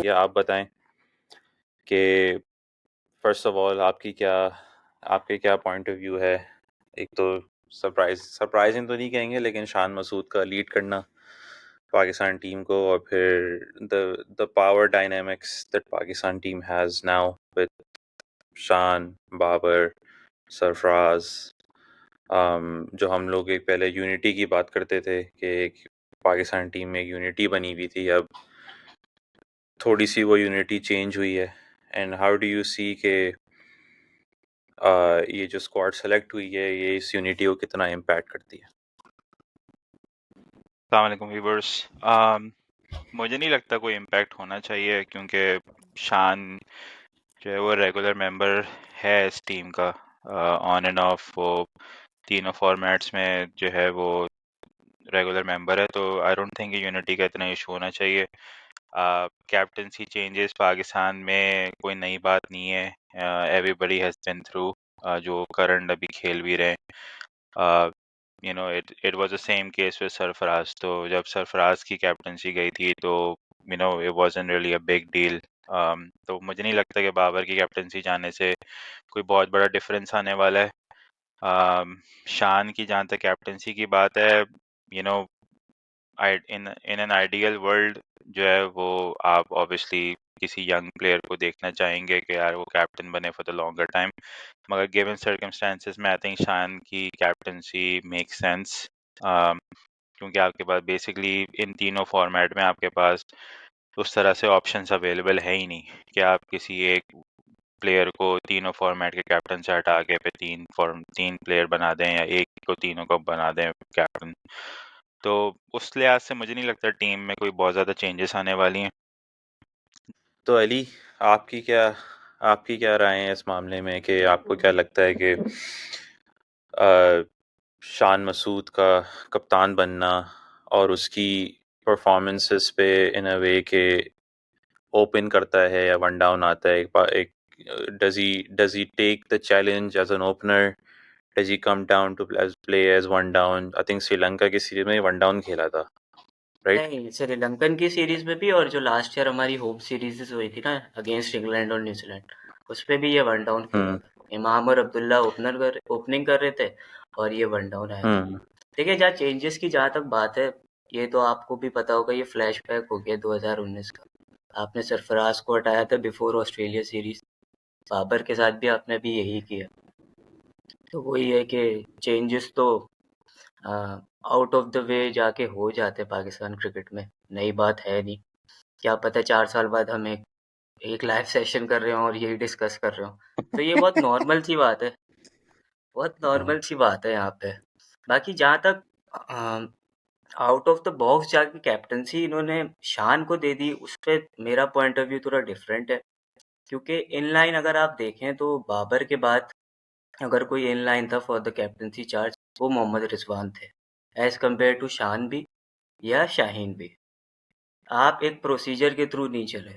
या आप बताएं कि फर्स्ट ऑफ ऑल आपके क्या पॉइंट ऑफ व्यू है। एक तो सरप्राइजिंग तो नहीं कहेंगे, लेकिन शान मसूद का लीड करना पाकिस्तान टीम को, और फिर the power dynamics that Pakistan team has now with शान, बाबर, सरफराज। जो हम लोग एक पहले यूनिटी की बात करते थे कि एक पाकिस्तान टीम में एक यूनिटी बनी हुई थी, अब थोड़ी सी वो यूनिटी चेंज हुई है। And how do you see के ये जो स्क्वाड सेलेक्ट हुई है ये इस यूनिटी को कितना इम्पैक्ट करती है? अस्सलाम वालेकुम व्यूवर्स। मुझे नहीं लगता कोई इम्पैक्ट होना चाहिए, क्योंकि शान जो है वो रेगुलर मेंबर है इस टीम का। ऑन एंड ऑफ वो तीनों फॉर्मेट्स में जो है वो रेगुलर मेंबर है, तो आई डोंट थिंक यूनिटी का इतना इशू होना चाहिए। कैप्टनसी चेंजेस पाकिस्तान में कोई नई बात नहीं है। एवरीबडी हैज़ बिन थ्रू जो करंट अभी खेल भी रहे हैं। It was the same case with Sarfaraz. तो जब सरफराज की कैप्टनसी गई थी तो it wasn't really a big deal. तो मुझे नहीं लगता कि बाबर की कैप्टनसी जाने से कोई बहुत बड़ा डिफरेंस आने वाला है। शान की जहाँ तक कैप्टनसी की बात है, you know in in an ideal world जो है वो आप ऑब्वियसली किसी यंग प्लेयर को देखना चाहेंगे कि यार वो कैप्टन बने फॉर द लॉन्गर टाइम। मगर गिवन सर्कमस्टेंसेस में आई थिंक शान की कैप्टनसी मेक सेंस, क्योंकि आपके पास बेसिकली इन तीनों फॉर्मेट में आपके पास उस तरह से ऑप्शंस अवेलेबल है ही नहीं कि आप किसी एक प्लेयर को तीनों फॉर्मेट के कैप्टन से हटा के पे तीन प्लेयर बना दें या एक को तीनों को बना दें कैप्टन। तो उस लिहाज से मुझे नहीं लगता टीम में कोई बहुत ज़्यादा चेंजेस आने वाली हैं। तो अली, आपकी क्या आपकी क्या राय है इस मामले में कि आपको क्या लगता है कि शान मसूद का कप्तान बनना और उसकी परफॉर्मेंसेस पे इन अ वे के ओपन करता है या वन डाउन आता है, एक does he take the challenge as an opener? Does he come down to play as one down? I think Sri Lanka की सीरीज में वन डाउन खेला था, राइट? नहीं, श्रीलंकन की सीरीज में भी और जो लास्ट ईयर हमारी होम सीरीज हुई थी ना अगेंस्ट इंग्लैंड और न्यूजीलैंड, उस पे भी ये वन डाउन खेला हम्म। था। इमाम और अब्दुल्ला ओपनिंग कर रहे थे और ये वन डाउन आया था। हम्म। देखिए, जहाँ चेंजेस की जहाँ तक बात है, ये तो आपको भी पता होगा, ये फ्लैशबैक हो गया 2019 का। आपने सरफराज को हटाया था बिफोर ऑस्ट्रेलिया सीरीज, बाबर के साथ भी आपने भी यही किया। तो वही है कि चेंजेस तो आउट ऑफ द वे जाके हो जाते पाकिस्तान क्रिकेट में, नई बात है नहीं। क्या पता 4 साल बाद हम एक लाइव सेशन कर रहे हो और यही डिस्कस कर रहे हो। तो ये बहुत नॉर्मल सी बात है, बहुत हम्म। नॉर्मल सी बात है यहाँ पे। बाकी जहाँ तक आउट ऑफ द बॉक्स जाके कैप्टनसी इन्होंने शान को दे दी, उस पर मेरा पॉइंट ऑफ व्यू थोड़ा डिफरेंट है। क्योंकि इनलाइन अगर आप देखें तो बाबर के बाद अगर कोई इनलाइन था फॉर द कैप्टनसी चार्ज, वो मोहम्मद रिजवान थे, एज कम्पेयर टू शान भी या शाहीन भी। आप एक प्रोसीजर के थ्रू नहीं चले।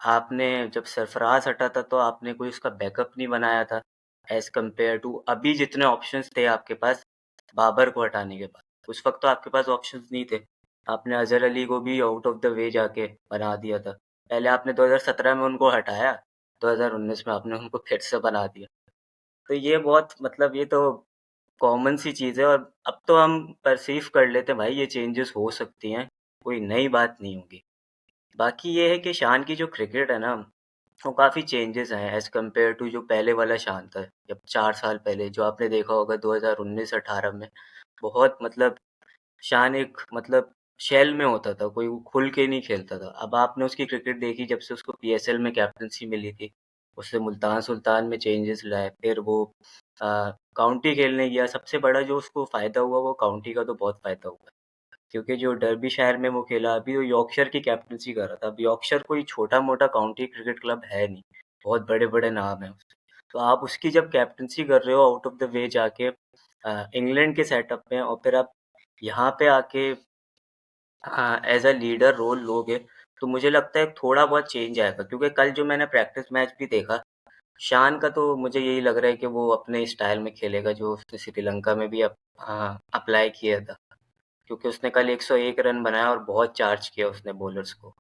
आपने जब सरफराज हटा था तो आपने कोई उसका बैकअप नहीं बनाया था, एज कम्पेयर टू अभी जितने ऑप्शंस थे आपके पास बाबर को हटाने के बाद। उस वक्त तो आपके पास ऑप्शंस नहीं थे। आपने अजहर अली को भी आउट ऑफ द वे जाके बना दिया था। पहले आपने 2017 में उनको हटाया, 2019 में आपने उनको फिर से बना दिया। तो ये बहुत मतलब ये तो कॉमन सी चीज़ है, और अब तो हम परसीव कर लेते हैं भाई ये चेंजेस हो सकती हैं, कोई नई बात नहीं होगी। बाकी ये है कि शान की जो क्रिकेट है ना, वो काफ़ी चेंजेस हैं एज़ कम्पेयर टू जो पहले वाला शान था। जब 4 साल पहले जो आपने देखा होगा 2019-18 में, बहुत मतलब शान एक मतलब शेल में होता था, कोई वो खुल के नहीं खेलता था। अब आपने उसकी क्रिकेट देखी जब से उसको पीएसएल में कैप्टनसी मिली थी, उससे मुल्तान सुल्तान में चेंजेस लाए, फिर वो काउंटी खेलने गया। सबसे बड़ा जो उसको फ़ायदा हुआ वो काउंटी का तो बहुत फ़ायदा हुआ, क्योंकि जो डर्बीशायर में वो खेला, अभी वो यॉर्कशायर की कैप्टनसी कर रहा था। अब यॉर्कशायर कोई छोटा-मोटा काउंटी क्रिकेट क्लब है नहीं, बहुत बड़े-बड़े नाम हैं उसके। तो आप उसकी जब कैप्टनसी कर रहे हो आउट ऑफ द वे जाके इंग्लैंड के सेटअप में, और फिर आप यहाँ पे आके एज अ लीडर रोल लोगे, तो मुझे लगता है थोड़ा बहुत चेंज आएगा। क्योंकि कल जो मैंने प्रैक्टिस मैच भी देखा, शान का तो मुझे यही लग रहा है कि वो अपने स्टाइल में खेलेगा जो उसने श्रीलंका में भी अप्लाई किया था। क्योंकि उसने कल 101 रन बनाया और बहुत चार्ज किया उसने बॉलर्स को।